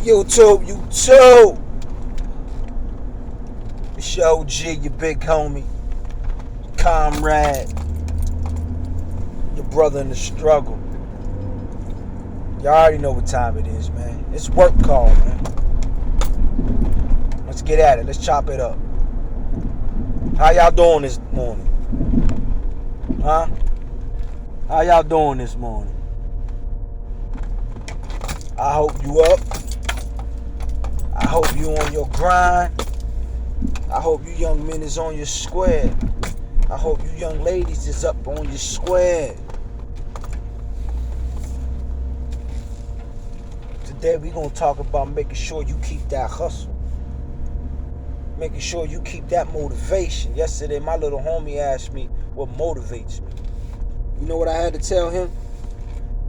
YouTube, you too. It's your OG, your big homie, your comrade, your brother in the struggle. Y'all already know what time it is, man. It's work call, man. Let's get at it. Let's chop it up. How y'all doing this morning? Huh? How y'all doing this morning? I hope you up. I hope you on your grind. I hope you young men is on your square. I hope you young ladies is up on your square. Today we gonna talk about making sure you keep that hustle. Making sure you keep that motivation. Yesterday my little homie asked me what motivates me. You know what I had to tell him?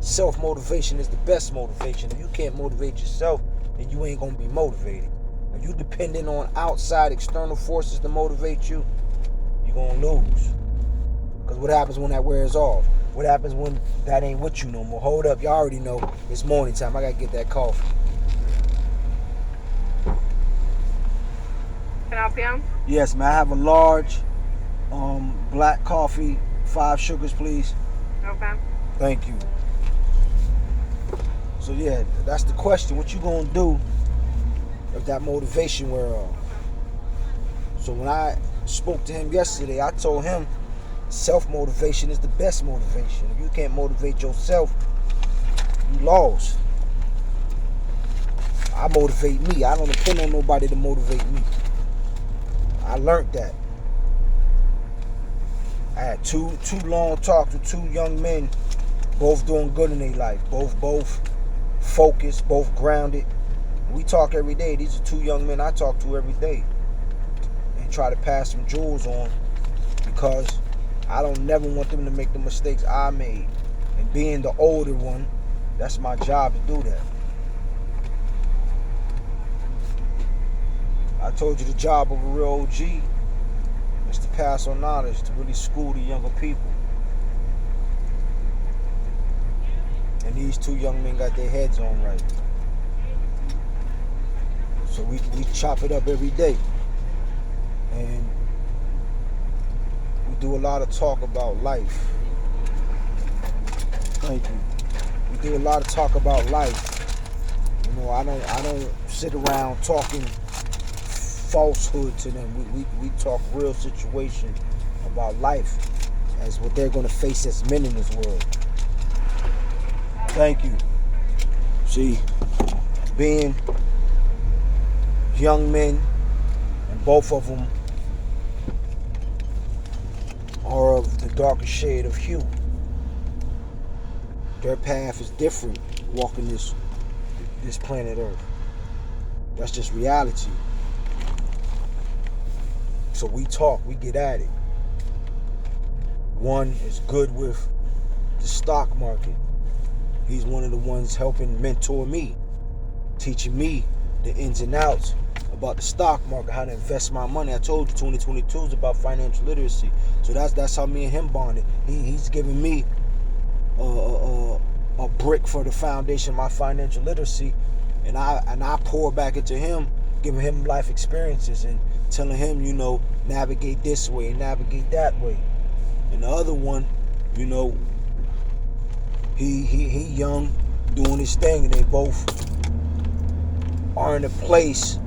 Self-motivation is the best motivation. If you can't motivate yourself, then you ain't gonna be motivated. If you depending on outside external forces to motivate you, you're gonna lose. Because what happens when that wears off? What happens when that ain't with you no more? Hold up, y'all already know it's morning time. I gotta get that coffee. Can I help you? Yes, man. I have a large black coffee, 5 sugars, please. Okay. Thank you. So yeah, that's the question. What you gonna do if that motivation wear off? So when I spoke to him yesterday, I told him self-motivation is the best motivation. If you can't motivate yourself, you lost. I motivate me. I don't depend on nobody to motivate me. I learned that. I had two long talks with 2 young men, both doing good in their life, both focused, both grounded. We talk every day. These are 2 young men I talk to every day and try to pass some jewels on, because I don't never want them to make the mistakes I made. And being the older one, that's my job to do that. I told you the job of a real OG is to pass on knowledge, to really school the younger people. And these 2 young men got their heads on right. So we chop it up every day. And we do a lot of talk about life. Thank you. We do a lot of talk about life. You know, I don't sit around talking falsehood to them. We talk real situation about life as what they're going to face as men in this world. Thank you. See, being young men, and both of them are of the darker shade of hue. Their path is different walking this planet Earth. That's just reality. So we talk, we get at it. One is good with the stock market. He's one of the ones helping mentor me, teaching me the ins and outs about the stock market, how to invest my money. I told you 2022 is about financial literacy. So that's how me and him bonded. He's giving me a brick for the foundation of my financial literacy, and I pour back into him, giving him life experiences and telling him, you know, navigate this way and navigate that way. And the other one, you know, he young, doing his thing, and they both are in a place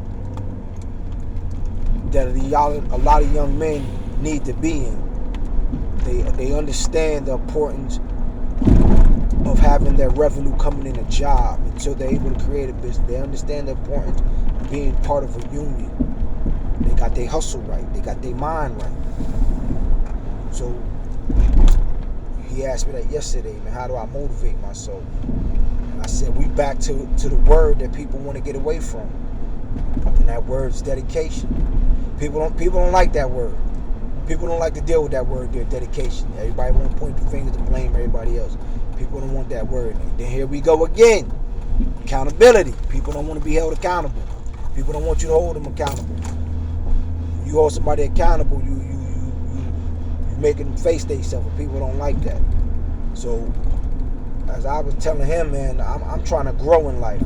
that a lot of young men need to be in. They understand the importance of having their revenue coming in a job until they're able to create a business. They understand the importance of being part of a union. They got their hustle right. They got their mind right. So he asked me that yesterday, man, how do I motivate myself? And I said, we back to the word that people want to get away from. And that word is dedication. People don't like that word. People don't like to deal with that word, their dedication. Everybody want to point the finger to blame everybody else. People don't want that word. Then here we go again. Accountability. People don't want to be held accountable. People don't want you to hold them accountable. You hold somebody accountable, you making them face themselves, and people don't like that. So, as I was telling him, man, I'm trying to grow in life.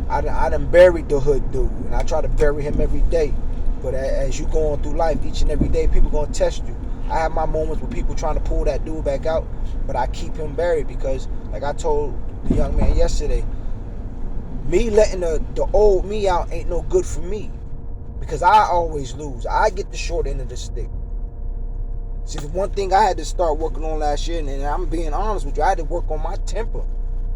I done buried the hood dude, and I try to bury him every day. But as you going through life, each and every day, people gonna test you. I have my moments with people trying to pull that dude back out, but I keep him buried because, like I told the young man yesterday, me letting the old me out ain't no good for me, because I always lose. I get the short end of the stick. See, the one thing I had to start working on last year, and I'm being honest with you, I had to work on my temper.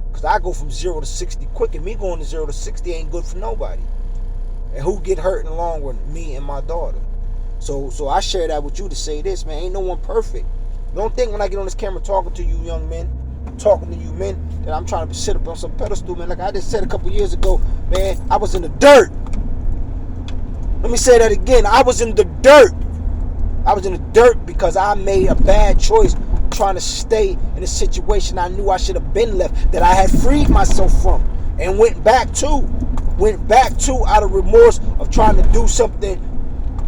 Because I go from 0 to 60 quick, and me going to 0 to 60 ain't good for nobody. And who get hurt in the long run? Me and my daughter. So I share that with you to say this, man, ain't no one perfect. Don't think when I get on this camera talking to you young men, talking to you men, that I'm trying to sit up on some pedestal, man. Like I just said a couple years ago, man, I was in the dirt. Let me say that again. I was in the dirt. I was in the dirt because I made a bad choice trying to stay in a situation I knew I should have been left, that I had freed myself from, and went back to out of remorse of trying to do something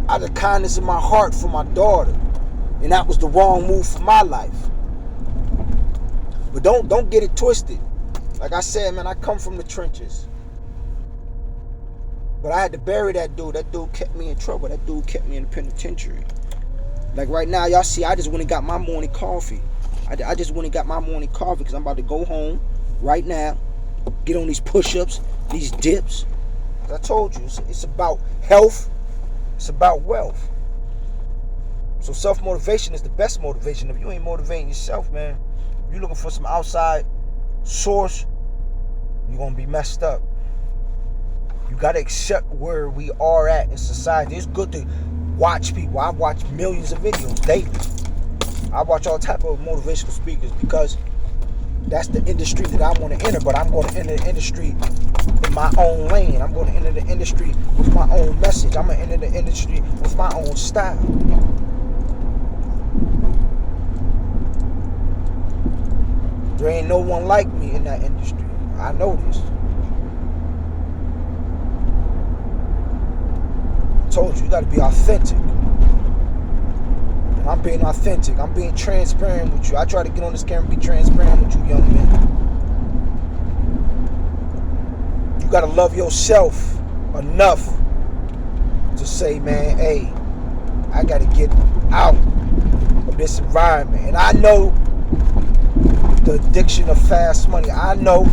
out of the kindness of my heart for my daughter. And that was the wrong move for my life. But don't get it twisted. Like I said, man, I come from the trenches. But I had to bury that dude. That dude kept me in trouble. That dude kept me in the penitentiary. Like right now, y'all see, I just went and got my morning coffee. I just went and got my morning coffee because I'm about to go home right now, get on these push-ups, these dips. As I told you, it's about health. It's about wealth. So self-motivation is the best motivation. If you ain't motivating yourself, man, if you're looking for some outside source, you're going to be messed up. You got to accept where we are at in society. It's good to watch people. I watch millions of videos daily. I watch all type of motivational speakers because that's the industry that I want to enter. But I'm going to enter the industry in my own lane. I'm going to enter the industry with my own message. I'm going to enter the industry with my own style. There ain't no one like me in that industry. I know this. I told you got to be authentic. And I'm being authentic. I'm being transparent with you. I try to get on this camera and be transparent with you, young men. You got to love yourself enough to say, man, hey, I got to get out of this environment. And I know the addiction of fast money. I know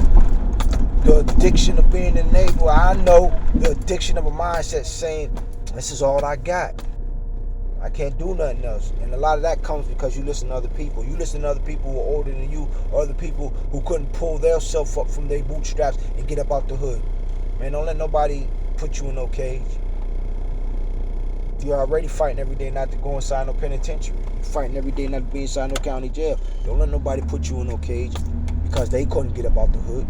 the addiction of being in the neighborhood. I know the addiction of a mindset saying, this is all I got. I can't do nothing else. And a lot of that comes because you listen to other people. You listen to other people who are older than you, or other people who couldn't pull their self up from their bootstraps and get up out the hood. Man, don't let nobody put you in no cage. You're already fighting every day not to go inside no penitentiary. You're fighting every day not to be inside no county jail. Don't let nobody put you in no cage because they couldn't get up out the hood,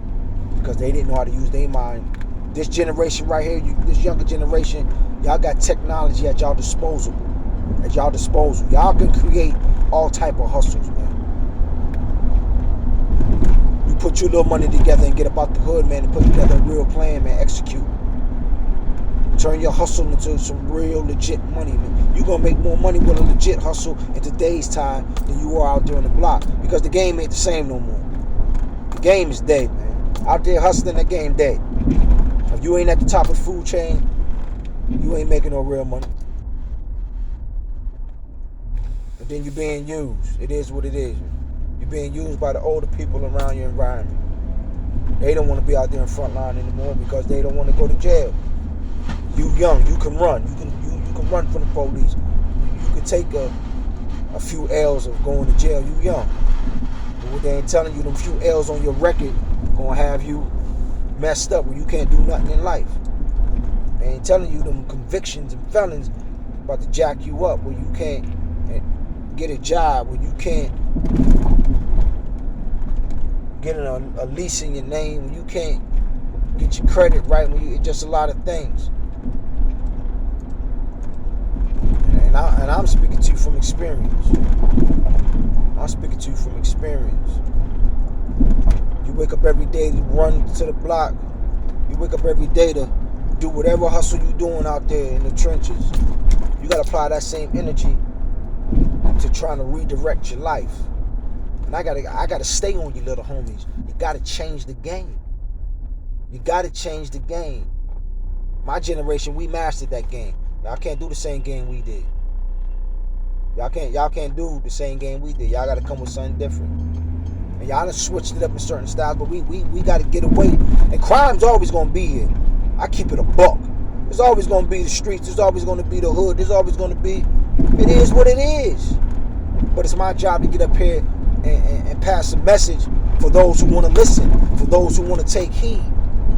because they didn't know how to use their mind. This generation right here, this younger generation, y'all got technology at y'all disposal. Y'all can create all type of hustles, man. You put your little money together and get up out the hood, man, and put together a real plan, man. Execute. Turn your hustle into some real legit money, man. You're gonna make more money with a legit hustle in today's time than you are out there on the block, because the game ain't the same no more. The game is dead, man. Out there hustling, that game dead. If you ain't at the top of the food chain, you ain't making no real money. And then you're being used. It is what it is. You're being used by the older people around your environment. They don't want to be out there in front line anymore because they don't want to go to jail. You young, you can run. You can run from the police. You can take a few L's of going to jail. You young. But what they ain't telling you, them few L's on your record gonna have you messed up where you can't do nothing in life. They ain't telling you them convictions and felons about to jack you up where you can't get a job, where you can't get a lease in your name, where you can't get your credit right, it's just a lot of things. And I'm speaking to you from experience. I'm speaking to you from experience. You wake up every day to run to the block. You wake up every day to do whatever hustle you're doing out there in the trenches. You got to apply that same energy to trying to redirect your life. And I gotta stay on you, little homies. You gotta change the game. You got to change the game. My generation, we mastered that game. Y'all can't do the same game we did. Y'all can't do the same game we did. Y'all got to come with something different. And y'all done switched it up in certain styles, but we got to get away. And crime's always going to be here. I keep it a buck. There's always going to be the streets. There's always going to be the hood. There's always going to be... It is what it is. But it's my job to get up here and pass a message for those who want to listen, for those who want to take heed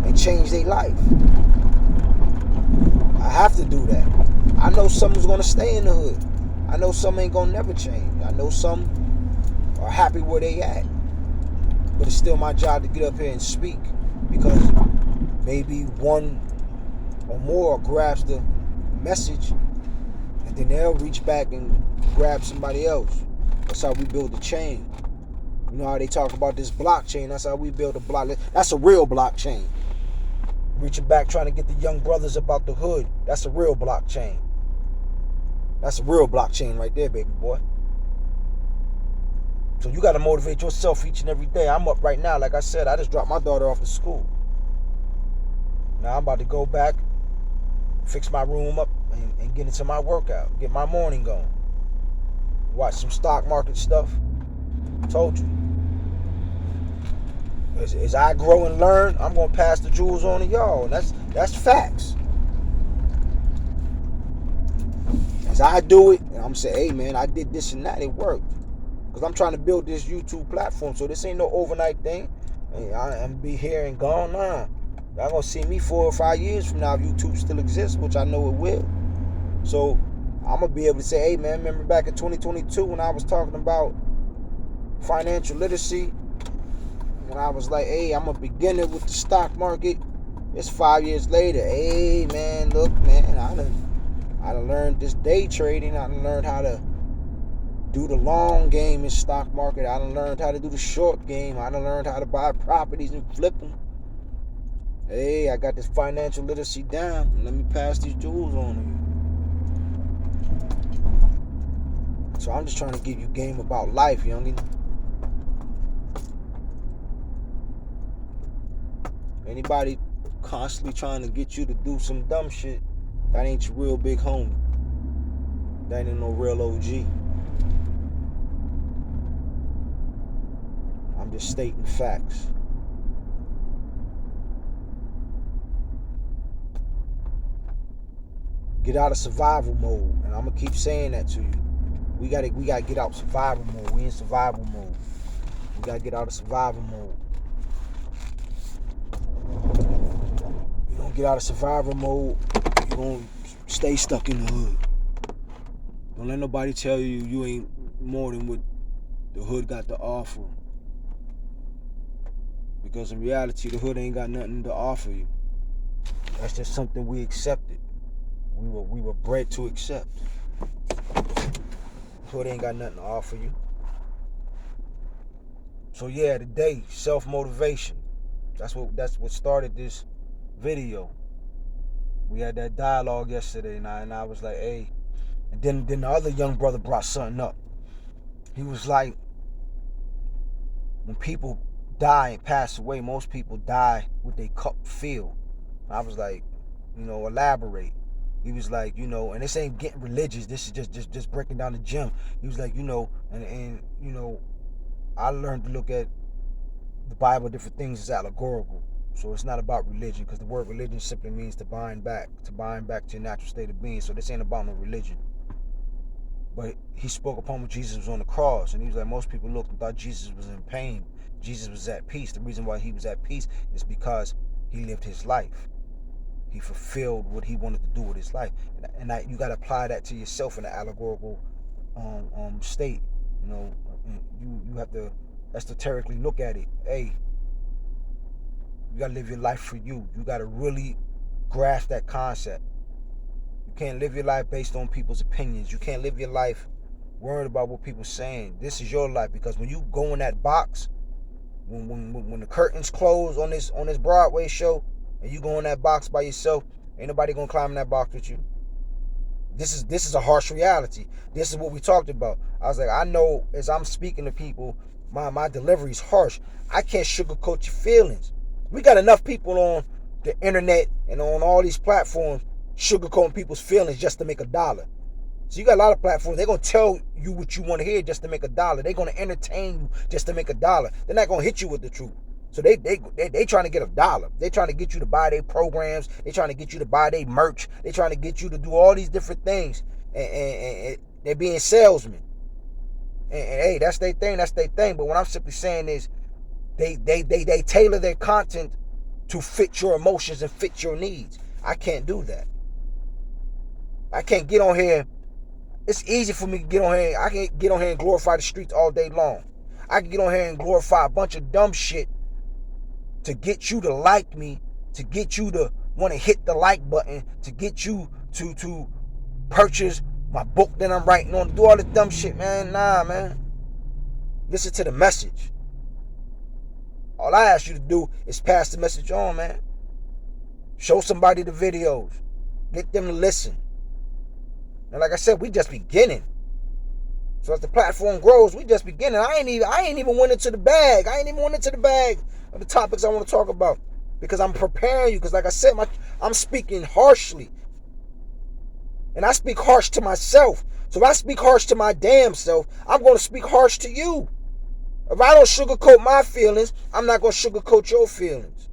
and change their life. I have to do that. I know someone's going to stay in the hood. I know some ain't going to never change. I know some are happy where they at. But it's still my job to get up here and speak, because maybe one or more grabs the message and then they'll reach back and grab somebody else. That's how we build the chain. You know how they talk about this blockchain? That's how we build a block. That's a real blockchain. Reaching back, trying to get the young brothers about the hood. That's a real blockchain. That's a real blockchain right there, baby boy. So you got to motivate yourself each and every day. I'm up right now. Like I said, I just dropped my daughter off to school. Now I'm about to go back, fix my room up, and get into my workout. Get my morning going. Watch some stock market stuff. Told you. As I grow and learn, I'm going to pass the jewels on to y'all. And that's facts. As I do it, and I'm saying, hey man, I did this and that, it worked. Because I'm trying to build this YouTube platform. So this ain't no overnight thing. I'm going to be here and gone now. Y'all going to see me 4 or 5 years from now if YouTube still exists, which I know it will. So I'm going to be able to say, hey man, remember back in 2022 when I was talking about financial literacy, when I was like, hey, I'm a beginner with the stock market. It's 5 years later. Hey man, look man, I done learned this day trading. I done learned how to do the long game in stock market. I done learned how to do the short game. I done learned how to buy properties and flip them. Hey, I got this financial literacy down. Let me pass these jewels on to you. So I'm just trying to give you game about life, youngin. Anybody constantly trying to get you to do some dumb shit, that ain't your real big homie. That ain't no real OG. I'm just stating facts. Get out of survival mode, and I'm gonna keep saying that to you. We gotta get out of survival mode. We in survival mode. We gotta get out of survival mode. You don't get out of survival mode, you're gonna stay stuck in the hood. Don't let nobody tell you you ain't more than what the hood got to offer. Because in reality, the hood ain't got nothing to offer you. That's just something we accepted. We were bred to accept. Hood ain't got nothing to offer you. So yeah, today, self-motivation. That's what started this video. We had that dialogue yesterday, and I was like, hey. And then the other young brother brought something up. He was like, when people die and pass away, most people die with their cup filled. I was like, elaborate. He was like, and this ain't getting religious. This is just breaking down the gym. He was like, and I learned to look at the Bible, different things as allegorical. So it's not about religion, because the word religion simply means to bind back to your natural state of being. So this ain't about no religion. But he spoke upon when Jesus was on the cross, and he was like, most people looked and thought Jesus was in pain. Jesus was at peace. The reason why he was at peace is because he lived his life. He fulfilled what he wanted to do with his life. And you got to apply that to yourself in an allegorical state. You have to esoterically look at it. Hey, you got to live your life for you. You got to really grasp that concept. You can't live your life based on people's opinions. You can't live your life worried about what people saying. This is your life, because when you go in that box, when the curtains close on this Broadway show, and you go in that box by yourself, ain't nobody gonna climb in that box with you. This is a harsh reality. This is what we talked about. I was like, I know as I'm speaking to people, my delivery is harsh. I can't sugarcoat your feelings. We got enough people on the internet and on all these platforms sugarcoating people's feelings just to make $1. So you got a lot of platforms. They're going to tell you what you want to hear just to make $1. They're going to entertain you just to make $1. They're not going to hit you with the truth. So they trying to get $1. They're trying to get you to buy their programs. They're trying to get you to buy their merch. They're trying to get you to do all these different things. And they're being salesmen. And hey, that's their thing. That's their thing. But what I'm simply saying is they tailor their content to fit your emotions and fit your needs. I can't do that. I can't get on here. It's easy for me to get on here. I can get on here and glorify the streets all day long. I can get on here and glorify a bunch of dumb shit to get you to like me, to get you to want to hit the like button, to get you to purchase my book that I'm writing on, to do all this dumb shit, man. Nah, man. Listen to the message. All I ask you to do is pass the message on, man. Show somebody the videos. Get them to listen. And like I said, we just beginning. So as the platform grows, we just beginning. I ain't even went into the bag. I ain't even went into the bag of the topics I want to talk about. Because I'm preparing you. Because like I said, I'm speaking harshly. And I speak harsh to myself. So if I speak harsh to my damn self, I'm going to speak harsh to you. If I don't sugarcoat my feelings, I'm not going to sugarcoat your feelings.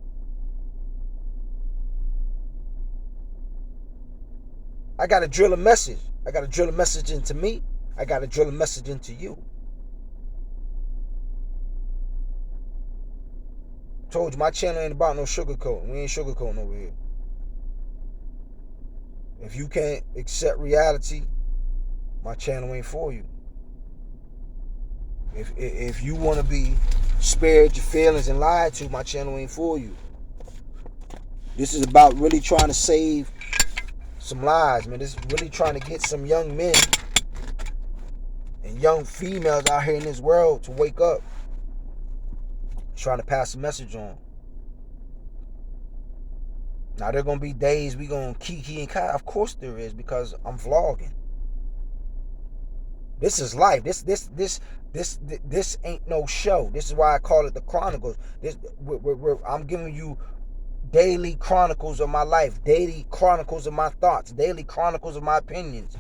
I got to drill a message. I got to drill a message into me. I got to drill a message into you. I told you, my channel ain't about no sugarcoating. We ain't sugarcoating over here. If you can't accept reality, my channel ain't for you. If you want to be spared your feelings and lied to, my channel ain't for you. This is about really trying to save some lives, man. This is really trying to get some young men and young females out here in this world to wake up. Trying to pass a message on. Now there gonna be days we gonna kiki and kai. Of course there is, because I'm vlogging. This is life. This ain't no show. This is why I call it the Chronicles. I'm giving you daily chronicles of my life, daily chronicles of my thoughts, daily chronicles of my opinions.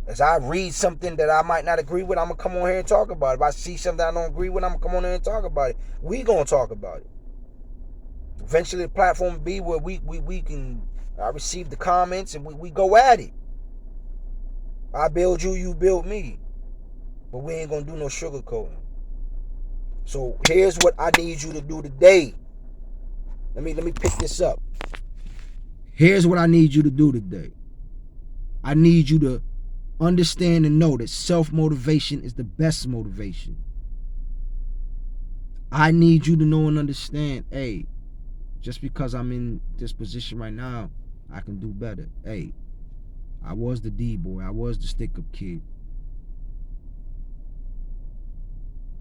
As I read something that I might not agree with, I'm going to come on here and talk about it. If I see something I don't agree with, I'm going to come on here and talk about it. We going to talk about it. Eventually the platform will be where we can receive the comments and we go at it. I build you, you build me. But we ain't going to do no sugarcoating. So here's what I need you to do today. Let me pick this up. Here's what I need you to do today. I need you to understand and know that self-motivation is the best motivation. I need you to know and understand, hey, just because I'm in this position right now, I can do better. Hey, I was the D-boy. I was the stick-up kid.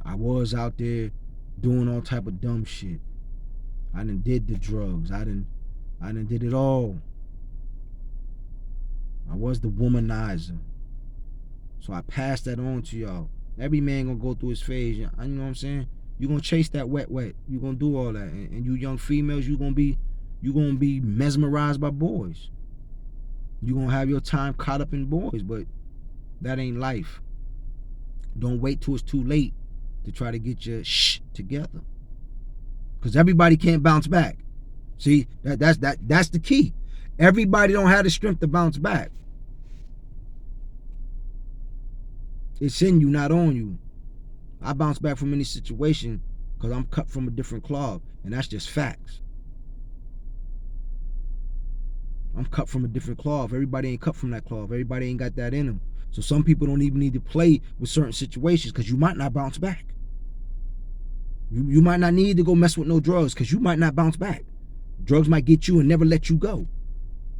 I was out there doing all type of dumb shit. I done did the drugs. I done did it all. I was the womanizer. So I passed that on to y'all. Every man gonna go through his phase. You know what I'm saying? You gonna chase that wet. You gonna do all that. And you young females, you gonna be mesmerized by boys. You gonna have your time caught up in boys, but that ain't life. Don't wait till it's too late to try to get your shh together. Because everybody can't bounce back. See, that's the key. Everybody don't have the strength to bounce back. It's in you, not on you. I bounce back from any situation because I'm cut from a different cloth, and that's just facts. I'm cut from a different cloth. Everybody ain't cut from that cloth. Everybody ain't got that in them. So some people don't even need to play with certain situations because you might not bounce back. You might not need to go mess with no drugs because you might not bounce back. Drugs might get you and never let you go.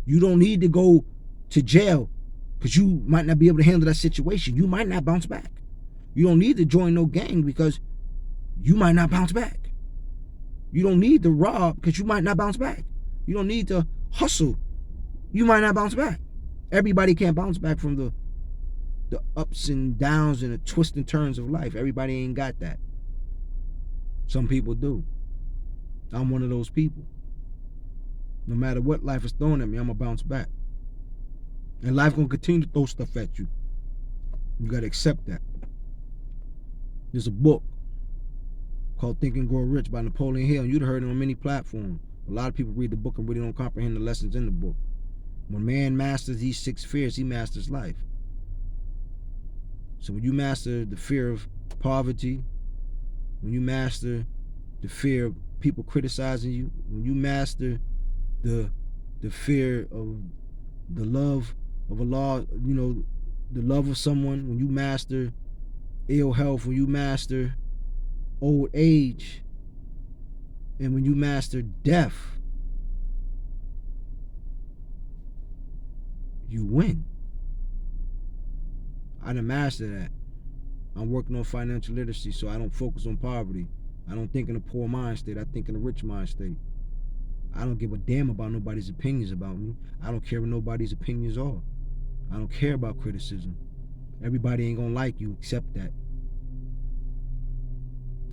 You don't need to go to jail because you might not be able to handle that situation. You might not bounce back. You don't need to join no gang because you might not bounce back. You don't need to rob because you might not bounce back. You don't need to hustle. You might not bounce back. Everybody can't bounce back from the ups and downs and the twists and turns of life. Everybody ain't got that. Some people do. I'm one of those people. No matter what life is throwing at me, I'm going to bounce back. And life going to continue to throw stuff at you. You got to accept that. There's a book called Think and Grow Rich by Napoleon Hill. You'd have heard it on many platforms. A lot of people read the book and really don't comprehend the lessons in the book. When man masters these 6 fears, he masters life. So when you master the fear of poverty, when you master the fear of people criticizing you, when you master the fear of the love of Allah, the love of someone, when you master ill health, when you master old age, and when you master death, you win. I done mastered that. I'm working on financial literacy, so I don't focus on poverty. I don't think in a poor mind state. I think in a rich mind state. I don't give a damn about nobody's opinions about me. I don't care what nobody's opinions are. I don't care about criticism. Everybody ain't gonna like you, accept that.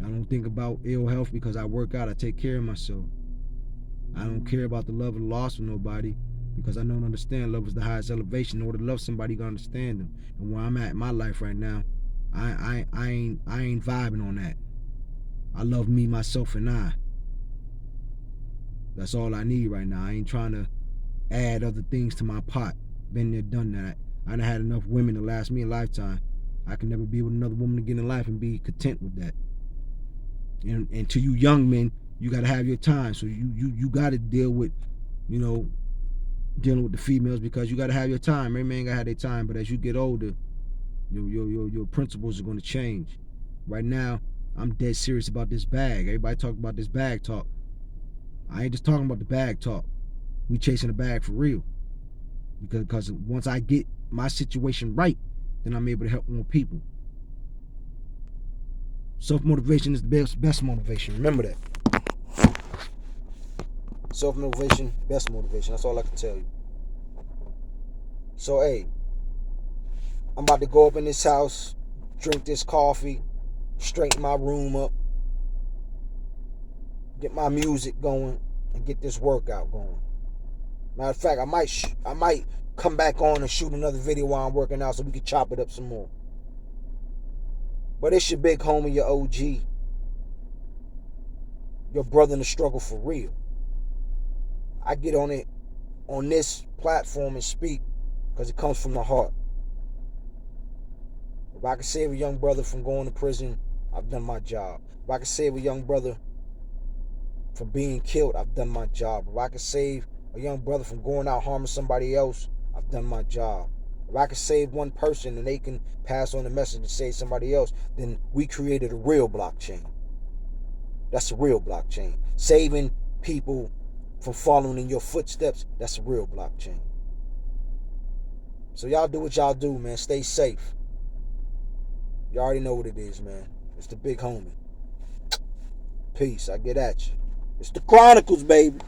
I don't think about ill health because I work out, I take care of myself. I don't care about the love and loss of nobody because I don't understand love is the highest elevation. In order to love somebody, you gotta understand them. And where I'm at in my life right now, I ain't vibing on that. I love me, myself, and I. That's all I need right now. I ain't trying to add other things to my pot. Been there, done that. I done had enough women to last me a lifetime. I can never be with another woman again in life and be content with that. And to you young men, you got to have your time. So you got to deal with, dealing with the females because you got to have your time. Every man got to have their time. But as you get older, your principles are going to change. Right now, I'm dead serious about this bag. Everybody talk about this bag talk. I ain't just talking about the bag talk. We chasing the bag for real. Because once I get my situation right, then I'm able to help more people. Self-motivation is the best motivation. Remember that. Self-motivation, best motivation. That's all I can tell you. So, hey, I'm about to go up in this house, drink this coffee, straighten my room up, get my music going, and get this workout going. Matter of fact, I might come back on and shoot another video while I'm working out so we can chop it up some more. But it's your big homie, your OG, your brother in the struggle for real. I get on this platform and speak because it comes from the heart. If I can save a young brother from going to prison, I've done my job. If I can save a young brother from being killed, I've done my job. If I can save a young brother from going out harming somebody else, I've done my job. If I can save one person and they can pass on the message to save somebody else, then we created a real blockchain. That's a real blockchain. Saving people from following in your footsteps, that's a real blockchain. So y'all do what y'all do, man. Stay safe. You already know what it is, man. It's the big homie. Peace. I get at you. It's the Chronicles, baby.